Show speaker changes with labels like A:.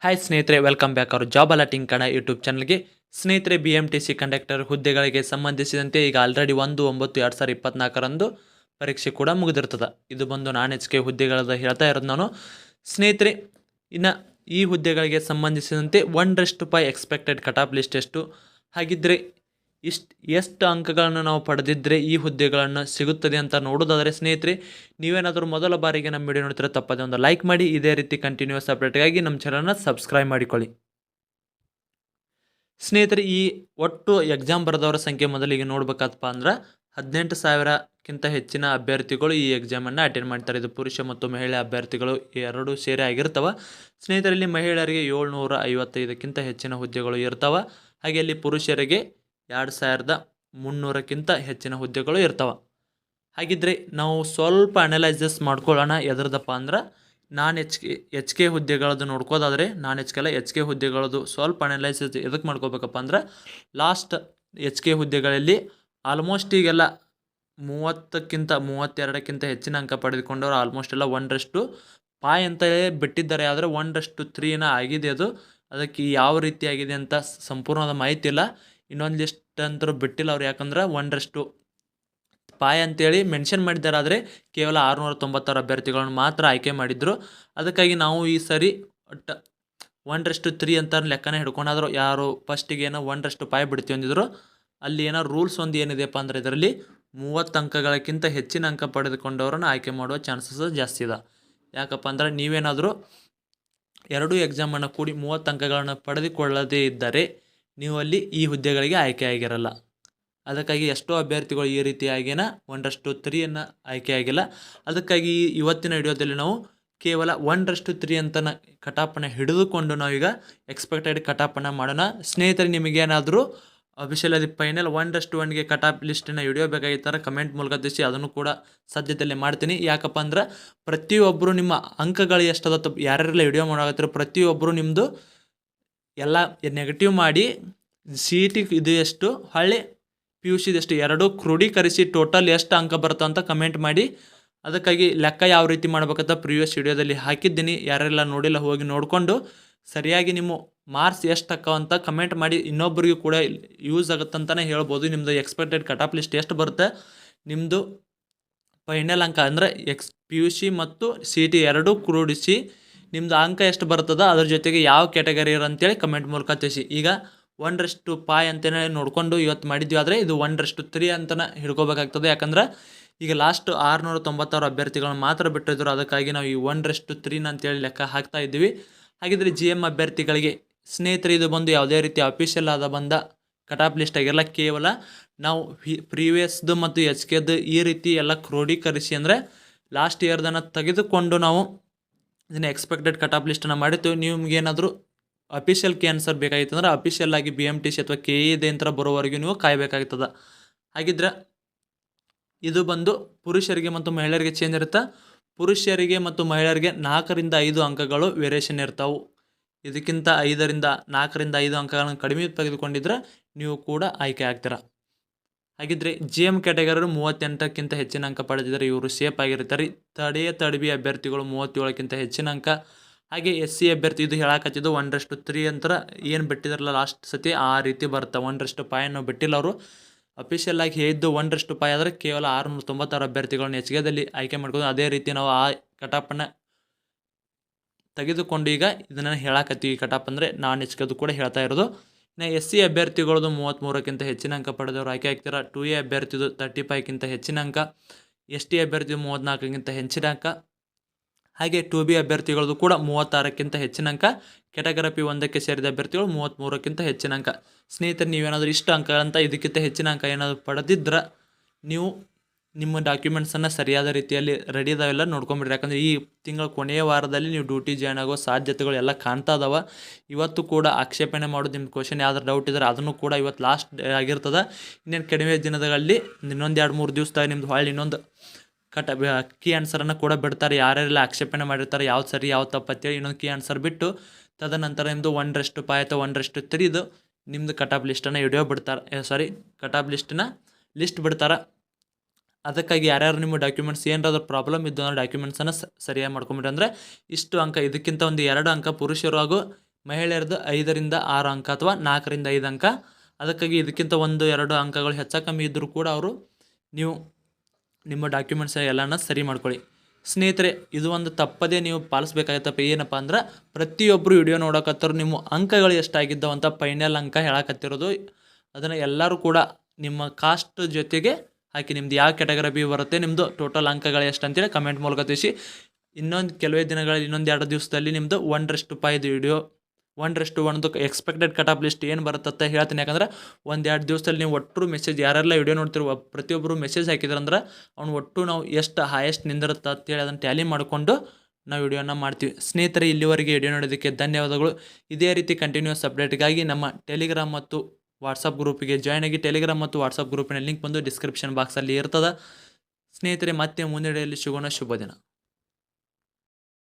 A: Hi ಸ್ನೇಹಿತರೆ, welcome back ಅವರು job alerting Kannada YouTube ಚಾನಲ್ಗೆ. ಸ್ನೇಹಿತರೆ, BMTC ಕಂಡಕ್ಟರ್ ಹುದ್ದೆಗಳಿಗೆ ಸಂಬಂಧಿಸಿದಂತೆ ಈಗ ಆಲ್ರೆಡಿ 1/9/2024 ಪರೀಕ್ಷೆ ಕೂಡ ಮುಗಿದಿರ್ತದೆ. ಇದು ಬಂದು ನಾನ್ HK ಹುದ್ದೆಗಳದ ಹೇಳ್ತಾ ಇರೋದು ನಾನು. ಸ್ನೇಹಿತರೆ, ಇನ್ನು ಈ ಹುದ್ದೆಗಳಿಗೆ ಸಂಬಂಧಿಸಿದಂತೆ 1/5 ಎಕ್ಸ್ಪೆಕ್ಟೆಡ್ ಕಟ್ ಆಫ್ ಲಿಸ್ಟ್ ಎಷ್ಟು, ಹಾಗಿದ್ದರೆ ಎಷ್ಟು ಅಂಕಗಳನ್ನು ನಾವು ಪಡೆದಿದ್ದರೆ ಈ ಹುದ್ದೆಗಳನ್ನು ಸಿಗುತ್ತದೆ ಅಂತ ನೋಡೋದಾದರೆ, ಸ್ನೇಹಿತರೆ ನೀವೇನಾದರೂ ಮೊದಲ ಬಾರಿಗೆ ನಮ್ಮ ವಿಡಿಯೋ ನೋಡ್ತಿರೋ ತಪ್ಪದೆ ಒಂದು ಲೈಕ್ ಮಾಡಿ. ಇದೇ ರೀತಿ ಕಂಟಿನ್ಯೂಸ್ ಅಪ್ಡೇಟ್ಗಾಗಿ ನಮ್ಮ ಚಾನಲ್ನ ಸಬ್ಸ್ಕ್ರೈಬ್ ಮಾಡಿಕೊಳ್ಳಿ. ಸ್ನೇಹಿತರೆ, ಈ ಒಟ್ಟು ಎಕ್ಸಾಮ್ ಬರೆದವರ ಸಂಖ್ಯೆ ಮೊದಲಿಗೆ ನೋಡ್ಬೇಕಪ್ಪ ಅಂದ್ರೆ 18,000ಕ್ಕಿಂತ ಹೆಚ್ಚಿನ ಅಭ್ಯರ್ಥಿಗಳು ಈ ಎಕ್ಸಾಮನ್ನು ಅಟೆಂಡ್ ಮಾಡ್ತಾರೆ. ಇದು ಪುರುಷ ಮತ್ತು ಮಹಿಳೆ ಅಭ್ಯರ್ಥಿಗಳು ಎರಡೂ ಸೇರಿ ಆಗಿರ್ತವೆ. ಸ್ನೇಹಿತರಲ್ಲಿ ಮಹಿಳೆಯರಿಗೆ 755ಕ್ಕಿಂತ ಹೆಚ್ಚಿನ ಹುದ್ದೆಗಳು ಇರ್ತವೆ. ಹಾಗೆ ಅಲ್ಲಿ ಪುರುಷರಿಗೆ 2,300ಕ್ಕಿಂತ ಹೆಚ್ಚಿನ ಹುದ್ದೆಗಳು ಇರ್ತವೆ. ಹಾಗಿದ್ರೆ ನಾವು ಸ್ವಲ್ಪ ಅನಲೈಸಸ್ ಮಾಡ್ಕೊಳ್ಳೋಣ. ಎದ್ರದಪ್ಪ ಅಂದ್ರೆ ನಾನ್ HK ಹುದ್ದೆಗಳದ್ದು ನೋಡ್ಕೋದಾದರೆ, ನಾನ್ HK ಅಲ್ಲ HK ಹುದ್ದೆಗಳದ್ದು ಸ್ವಲ್ಪ ಅನಲೈಸಸ್ ಎದಕ್ಕೆ ಮಾಡ್ಕೋಬೇಕಪ್ಪ ಅಂದ್ರೆ, ಲಾಸ್ಟ್ HK ಹುದ್ದೆಗಳಲ್ಲಿ ಆಲ್ಮೋಸ್ಟ್ ಈಗೆಲ್ಲ 32ಕ್ಕಿಂತ ಹೆಚ್ಚಿನ ಅಂಕ ಪಡೆದುಕೊಂಡವರು ಆಲ್ಮೋಸ್ಟ್ ಎಲ್ಲ 1/5 ಅಂತಲೇ ಬಿಟ್ಟಿದ್ದಾರೆ. ಆದರೆ 1/3 ಆಗಿದೆ. ಅದಕ್ಕೆ ಯಾವ ರೀತಿ ಆಗಿದೆ ಅಂತ ಸಂಪೂರ್ಣವಾದ ಮಾಹಿತಿ ಇಲ್ಲ. ಇನ್ನೊಂದು ಲಿಸ್ಟ್ ಅಂತರೂ ಬಿಟ್ಟಿಲ್ಲ ಅವ್ರು, ಯಾಕಂದ್ರೆ 1/5 ಅಂತೇಳಿ ಮೆನ್ಷನ್ ಮಾಡಿದ್ದಾರೆ. ಆದರೆ ಕೇವಲ 696 ಅಭ್ಯರ್ಥಿಗಳನ್ನು ಮಾತ್ರ ಆಯ್ಕೆ ಮಾಡಿದ್ರು. ಅದಕ್ಕಾಗಿ ನಾವು ಈ ಸರಿ ಒಟ್ಟು 1/3 ಅಂತ ಲೆಕ್ಕನ ಹಿಡ್ಕೊಂಡಾದ್ರು. ಯಾರು ಫಸ್ಟಿಗೆ ಏನೋ 1/5 ಬಿಡ್ತೀವಿ ಅಂದಿದ್ರು, ಅಲ್ಲಿ ಏನೋ ರೂಲ್ಸ್ ಒಂದು ಏನಿದೆಯಪ್ಪ ಅಂದರೆ, ಇದರಲ್ಲಿ 30 ಅಂಕಗಳಕ್ಕಿಂತ ಹೆಚ್ಚಿನ ಅಂಕ ಪಡೆದುಕೊಂಡವ್ರನ್ನ ಆಯ್ಕೆ ಮಾಡುವ ಚಾನ್ಸಸ್ ಜಾಸ್ತಿ ಇದೆ. ಯಾಕಪ್ಪ ಅಂದ್ರೆ ನೀವೇನಾದರೂ ಎರಡೂ ಎಕ್ಸಾಮನ್ನು ಕೂಡಿ 30 ಅಂಕಗಳನ್ನು ಪಡೆದುಕೊಳ್ಳದೇ ಇದ್ದರೆ ನೀವು ಅಲ್ಲಿ ಈ ಹುದ್ದೆಗಳಿಗೆ ಆಯ್ಕೆ ಆಗಿರಲ್ಲ. ಅದಕ್ಕಾಗಿ ಎಷ್ಟೋ ಅಭ್ಯರ್ಥಿಗಳು ಈ ರೀತಿಯಾಗಿನ 1/3 ಆಯ್ಕೆ ಆಗಿಲ್ಲ. ಅದಕ್ಕಾಗಿ ಇವತ್ತಿನ ವಿಡಿಯೋದಲ್ಲಿ ನಾವು ಕೇವಲ 1/3 ಅಂತ ಕಟಾಪನ್ನು ಹಿಡಿದುಕೊಂಡು ನಾವೀಗ ಎಕ್ಸ್ಪೆಕ್ಟೆಡ್ ಕಟಾಪನ್ನು ಮಾಡೋಣ. ಸ್ನೇಹಿತರೆ, ನಿಮಗೇನಾದರೂ ಅಫಿಷಿಯಲ್ ಅದು ಫೈನಲ್ 1/1ಗೆ ಕಟಾಪ್ ಲಿಸ್ಟಿನ ವಿಡಿಯೋ ಬೇಕಾಗಿತ್ತಾರೆ ಕಮೆಂಟ್ ಮೂಲಕ ತಿಳಿಸಿ. ಅದನ್ನು ಕೂಡ ಸದ್ಯದಲ್ಲೇ ಮಾಡ್ತೀನಿ. ಯಾಕಪ್ಪ ಅಂದ್ರೆ ಪ್ರತಿಯೊಬ್ಬರು ನಿಮ್ಮ ಅಂಕಗಳು ಎಷ್ಟದ ಯಾರ್ಯಾರೆಲ್ಲ ವಿಡಿಯೋ ಮಾಡಾಕತ್ತೀರೋ ಪ್ರತಿಯೊಬ್ಬರು ನಿಮ್ಮದು ಎಲ್ಲ ನೆಗೆಟಿವ್ ಮಾಡಿ CET ಇದು ಎಷ್ಟು ಹಳ್ಳಿ PUC ಎಷ್ಟು ಎರಡೂ ಕ್ರೋಢೀಕರಿಸಿ ಟೋಟಲ್ ಎಷ್ಟು ಅಂಕ ಬರ್ತವೆ ಅಂತ ಕಮೆಂಟ್ ಮಾಡಿ. ಅದಕ್ಕಾಗಿ ಲೆಕ್ಕ ಯಾವ ರೀತಿ ಮಾಡ್ಬೇಕಂತ ಪ್ರಿವಿಯಸ್ ವಿಡಿಯೋದಲ್ಲಿ ಹಾಕಿದ್ದೀನಿ. ಯಾರೆಲ್ಲ ನೋಡಿಲ್ಲ ಹೋಗಿ ನೋಡಿಕೊಂಡು ಸರಿಯಾಗಿ ನಿಮ್ಮ ಮಾರ್ಕ್ಸ್ ಎಷ್ಟು ಅಂತ ಕಮೆಂಟ್ ಮಾಡಿ. ಇನ್ನೊಬ್ಬರಿಗೂ ಕೂಡ ಯೂಸ್ ಆಗುತ್ತಂತಲೇ ಹೇಳ್ಬೋದು. ನಿಮ್ಮದು ಎಕ್ಸ್ಪೆಕ್ಟೆಡ್ ಕಟ್ ಆಫ್ ಲಿಸ್ಟ್ ಎಷ್ಟು ಬರುತ್ತೆ, ನಿಮ್ಮದು ಫೈನಲ್ ಅಂಕ ಅಂದರೆ PUC ಮತ್ತು CET ಎರಡೂ ಕೂಡಿಸಿ ನಿಮ್ಮದು ಅಂಕ ಎಷ್ಟು ಬರ್ತದೆ, ಅದ್ರ ಜೊತೆಗೆ ಯಾವ ಕ್ಯಾಟಗರಿ ಅಂತೇಳಿ ಕಮೆಂಟ್ ಮೂಲಕ ತಿಳಿಸಿ. ಈಗ 1/5 ಅಂತಲೇ ನೋಡಿಕೊಂಡು ಇವತ್ತು ಮಾಡಿದ್ವಿ. ಆದರೆ ಇದು 1/3 ಅಂತಲೇ ಹಿಡ್ಕೋಬೇಕಾಗ್ತದೆ. ಯಾಕಂದ್ರೆ ಈಗ ಲಾಸ್ಟ್ 696 ಅಭ್ಯರ್ಥಿಗಳನ್ನ ಮಾತ್ರ ಬಿಟ್ಟಿದ್ರು. ಅದಕ್ಕಾಗಿ ನಾವು ಈ 1/3 ಅಂತೇಳಿ ಲೆಕ್ಕ ಹಾಕ್ತಾ ಇದ್ದೀವಿ. ಹಾಗಿದ್ರೆ GM ಅಭ್ಯರ್ಥಿಗಳಿಗೆ ಸ್ನೇಹಿತರೆ, ಇದು ಬಂದು ಯಾವುದೇ ರೀತಿ ಅಫಿಷಿಯಲ್ ಆದ ಬಂದ ಕಟ್ ಆಫ್ ಲಿಸ್ಟ್ ಆಗಿರಲ್ಲ. ಕೇವಲ ನಾವು ಪ್ರೀವಿಯಸ್ದು ಮತ್ತು HKದು ಈ ರೀತಿ ಎಲ್ಲ ಕ್ರೋಢೀಕರಿಸಿ ಅಂದರೆ ಲಾಸ್ಟ್ ಇಯರ್ದನ್ನು ತೆಗೆದುಕೊಂಡು ನಾವು ಇದನ್ನು ಎಕ್ಸ್ಪೆಕ್ಟೆಡ್ ಕಟ್ ಆಫ್ ಲಿಸ್ಟನ್ನು ಮಾಡಿರ್ತೀವಿ. ನಿಮ್ಗೇನಾದರೂ ಅಫಿಷಿಯಲ್ ಆನ್ಸರ್ ಬೇಕಾಗಿತ್ತು ಅಂದ್ರೆ ಅಫಿಷಿಯಲ್ ಆಗಿ BMTC ಅಥವಾ KE ಅಂತ ಬರೋವರೆಗೂ ನೀವು ಕಾಯಬೇಕಾಗ್ತದೆ. ಹಾಗಿದ್ರೆ ಇದು ಬಂದು ಪುರುಷರಿಗೆ ಮತ್ತು ಮಹಿಳೆಯರಿಗೆ ಚೇಂಜ್ ಇರುತ್ತೆ. ಪುರುಷರಿಗೆ ಮತ್ತು ಮಹಿಳೆಯರಿಗೆ 4ರಿಂದ 5 ಅಂಕಗಳು ವೇರಿಯೇಷನ್ ಇರ್ತಾವೆ. ಇದಕ್ಕಿಂತ 4ರಿಂದ 5 ಅಂಕಗಳನ್ನು ಕಡಿಮೆ ತೆಗೆದುಕೊಂಡಿದ್ರೆ ನೀವು ಕೂಡ ಆಯ್ಕೆ ಆಗ್ತೀರ. ಹಾಗಿದ್ರೆ GM ಕ್ಯಾಟಗರಿ 38ಕ್ಕಿಂತ ಹೆಚ್ಚಿನ ಅಂಕ ಪಡೆದಿದ್ದಾರೆ, ಇವರು ಸೇಫ್ ಆಗಿರ್ತಾರೆ. ಥರ್ಡ್ B ಅಭ್ಯರ್ಥಿಗಳು 37ಕ್ಕಿಂತ ಹೆಚ್ಚಿನ ಅಂಕ. ಹಾಗೆ SC ಅಭ್ಯರ್ಥಿ ಇದು ಹೇಳಕತ್ತಿದ್ದು 1/3 ಅಂತ ಏನು ಬಿಟ್ಟಿದಾರಲ್ಲ ಲಾಸ್ಟ್ ಸತಿ ಆ ರೀತಿ ಬರುತ್ತೆ. 1/5 ಬಿಟ್ಟಿಲ್ಲ ಅವರು. ಅಫಿಷಿಯಲ್ ಆಗಿ ಹೇಳಿದ್ದು 1/5 ಆದರೆ ಕೇವಲ 696 ಅಭ್ಯರ್ಥಿಗಳನ್ನು HKದಲ್ಲಿ ಆಯ್ಕೆ ಮಾಡ್ಕೊಂಡು ಅದೇ ರೀತಿ ನಾವು ಆ ಕಟಾಪನ್ನು ತೆಗೆದುಕೊಂಡು ಈಗ ಇದನ್ನು ಹೇಳಕತ್ತೀವಿ. ಕಟಾಪ್ ಅಂದರೆ ನಾನ್ HKದು ಕೂಡ ಹೇಳ್ತಾ ಇರೋದು. ಇನ್ನು SC ಅಭ್ಯರ್ಥಿಗಳದು 33ಕ್ಕಿಂತ ಹೆಚ್ಚಿನ ಅಂಕ ಪಡೆದವರು ಆಯ್ಕೆ ಆಗ್ತೀರ. 2A ಅಭ್ಯರ್ಥಿದು 35ಕ್ಕಿಂತ ಹೆಚ್ಚಿನ ಅಂಕ. ST ಅಭ್ಯರ್ಥಿದು 34ಕ್ಕಿಂತ ಹೆಚ್ಚಿನ ಅಂಕ. ಹಾಗೆ 2B ಅಭ್ಯರ್ಥಿಗಳದು ಕೂಡ 36ಕ್ಕಿಂತ ಹೆಚ್ಚಿನ ಅಂಕ. ಕ್ಯಾಟಗರಿ P 1ಕ್ಕೆ ಸೇರಿದ ಅಭ್ಯರ್ಥಿಗಳು 33ಕ್ಕಿಂತ ಹೆಚ್ಚಿನ ಅಂಕ. ಸ್ನೇಹಿತರೆ, ನೀವೇನಾದರೂ ಇಷ್ಟು ಅಂಕ ಅಂತ ಇದಕ್ಕಿಂತ ಹೆಚ್ಚಿನ ಅಂಕ ಏನಾದರೂ ಪಡೆದಿದ್ರೆ ನೀವು ನಿಮ್ಮ ಡಾಕ್ಯುಮೆಂಟ್ಸನ್ನು ಸರಿಯಾದ ರೀತಿಯಲ್ಲಿ ರೆಡಿ ಇದಾವೆಲ್ಲ ನೋಡ್ಕೊಂಬಿಡ್ರಿ. ಯಾಕಂದರೆ ಈ ತಿಂಗಳ ಕೊನೆಯ ವಾರದಲ್ಲಿ ನೀವು ಡ್ಯೂಟಿ ಜಾಯ್ನ್ ಆಗೋ ಸಾಧ್ಯತೆಗಳು ಎಲ್ಲ ಕಾಣ್ತಾ ಇದಾವೆ. ಇವತ್ತು ಕೂಡ ಆಕ್ಷೇಪಣೆ ಮಾಡೋದು ನಿಮ್ಮ ಕ್ವಶನ್ ಯಾವ್ದಾರು ಡೌಟ್ ಇದ್ದರೆ ಅದನ್ನು ಕೂಡ ಇವತ್ತು ಲಾಸ್ಟ್ ಆಗಿರ್ತದೆ. ಇನ್ನೇನು ಕಡಿಮೆ ದಿನದಲ್ಲಿ ಇನ್ನೊಂದು 2-3 ದಿವಸದಾಗ ನಿಮ್ದು ಹೊಳ್ಳಿ ಇನ್ನೊಂದು ಕೀ ಆನ್ಸರನ್ನು ಕೂಡ ಬಿಡ್ತಾರೆ. ಯಾರ್ಯಾರೆಲ್ಲ ಆಕ್ಷೇಪಣೆ ಮಾಡಿರ್ತಾರೆ ಯಾವ್ದು ಸರಿ ಯಾವ್ದು ತಪ್ಪು ಅಂತೇಳಿ ಇನ್ನೊಂದು ಕೀ ಆನ್ಸರ್ ಬಿಟ್ಟು ತದನಂತರ ನಿಮ್ಮದು 1/5 ಅಥವಾ 1/3 ಇದು ನಿಮ್ಮದು ಕಟ್ ಆಫ್ ಲಿಸ್ಟನ್ನು ಕಟ್ ಆಫ್ ಲಿಸ್ಟ್ ಬಿಡ್ತಾರೆ. ಅದಕ್ಕಾಗಿ ಯಾರ್ಯಾರು ನಿಮ್ಮ ಡಾಕ್ಯುಮೆಂಟ್ಸ್ ಏನಾದರೂ ಪ್ರಾಬ್ಲಮ್ ಇದ್ದು ಅಂದರೆ ಡಾಕ್ಯುಮೆಂಟ್ಸನ್ನು ಸರಿಯಾಗಿ ಮಾಡ್ಕೊಂಬಿಟ್ರೆ ಅಂದರೆ ಇಷ್ಟು ಅಂಕ, ಇದಕ್ಕಿಂತ ಒಂದು 2 ಅಂಕ ಪುರುಷರು ಹಾಗೂ ಮಹಿಳೆಯರದ್ದು 5ರಿಂದ 6 ಅಂಕ ಅಥವಾ 4ರಿಂದ 5 ಅಂಕ. ಅದಕ್ಕಾಗಿ ಇದಕ್ಕಿಂತ 1-2 ಅಂಕಗಳು ಹೆಚ್ಚು ಕಮ್ಮಿ ಇದ್ದರೂ ಕೂಡ ನೀವು ನಿಮ್ಮ ಡಾಕ್ಯುಮೆಂಟ್ಸ್ ಎಲ್ಲನ ಸರಿ ಮಾಡ್ಕೊಳ್ಳಿ. ಸ್ನೇಹಿತರೆ, ಇದು ಒಂದು ತಪ್ಪದೇ ನೀವು ಪಾಲಿಸ್ಬೇಕಾಗತ್ತಪ್ಪ. ಏನಪ್ಪ ಅಂದ್ರೆ ಪ್ರತಿಯೊಬ್ಬರು ವಿಡಿಯೋ ನೋಡಕತ್ತರು ನಿಮ್ಮ ಅಂಕಗಳು ಎಷ್ಟಾಗಿದ್ದಾವೆ ಅಂತ ಫೈನಲ್ ಅಂಕ ಹೇಳಕತ್ತಿರೋದು. ಅದನ್ನು ಎಲ್ಲರೂ ಕೂಡ ನಿಮ್ಮ ಕಾಸ್ಟ್ ಜೊತೆಗೆ ಹಾಕಿ ನಿಮ್ದು ಯಾವ ಕ್ಯಾಟಗರಿ ಬರುತ್ತೆ, ನಿಮ್ಮದು ಟೋಟಲ್ ಅಂಕಗಳು ಎಷ್ಟು ಅಂತೇಳಿ ಕಮೆಂಟ್ ಮೂಲಕ ತಿಳಿಸಿ. ಇನ್ನೊಂದು ಕೆಲವೇ ದಿನಗಳಲ್ಲಿ, 1-2 ದಿವಸದಲ್ಲಿ ನಿಮ್ಮದು 1:5 video 1:1 expected cut off list ಏನು ಬರುತ್ತಂತ ಹೇಳ್ತೀನಿ. ಯಾಕಂದ್ರೆ 1-2 ದಿವಸದಲ್ಲಿ ನೀವು ಒಟ್ಟು ಮೆಸೇಜ್ ಯಾರೆಲ್ಲ ವಿಡಿಯೋ ನೋಡ್ತಿರುವ ಪ್ರತಿಯೊಬ್ಬರು ಮೆಸೇಜ್ ಹಾಕಿದ್ರಂದ್ರೆ ಅವ್ನು ಒಟ್ಟು ನಾವು ಎಷ್ಟು ಹೈಯೆಸ್ಟ್ ನಿಂದಿರುತ್ತೆ ಅಂತೇಳಿ ಅದನ್ನು ಟ್ಯಾಲಿ ಮಾಡಿಕೊಂಡು ನಾವು ವಿಡಿಯೋನ ಮಾಡ್ತೀವಿ. ಸ್ನೇಹಿತರೆ, ಇಲ್ಲಿವರೆಗೆ ವಿಡಿಯೋ ನೋಡೋದಕ್ಕೆ ಧನ್ಯವಾದಗಳು. ಇದೇ ರೀತಿ ಕಂಟಿನ್ಯೂಸ್ ಅಪ್ಡೇಟ್ಗಾಗಿ ನಮ್ಮ ಟೆಲಿಗ್ರಾಮ್ ಮತ್ತು ವಾಟ್ಸಪ್ ಗ್ರೂಪಿಗೆ ಜಾಯ್ನ್ ಆಗಿ. ಟೆಲಿಗ್ರಾಮ್ ಮತ್ತು ವಾಟ್ಸಪ್ ಗ್ರೂಪಿನ ಲಿಂಕ್ ಬಂದು ಡಿಸ್ಕ್ರಿಪ್ಷನ್ ಬಾಕ್ಸಲ್ಲಿ ಇರ್ತದೆ. ಸ್ನೇಹಿತರೆ, ಮತ್ತೆ ಮುಂದಿನ ಸಿಗೋಣ. ಶುಭ ದಿನ.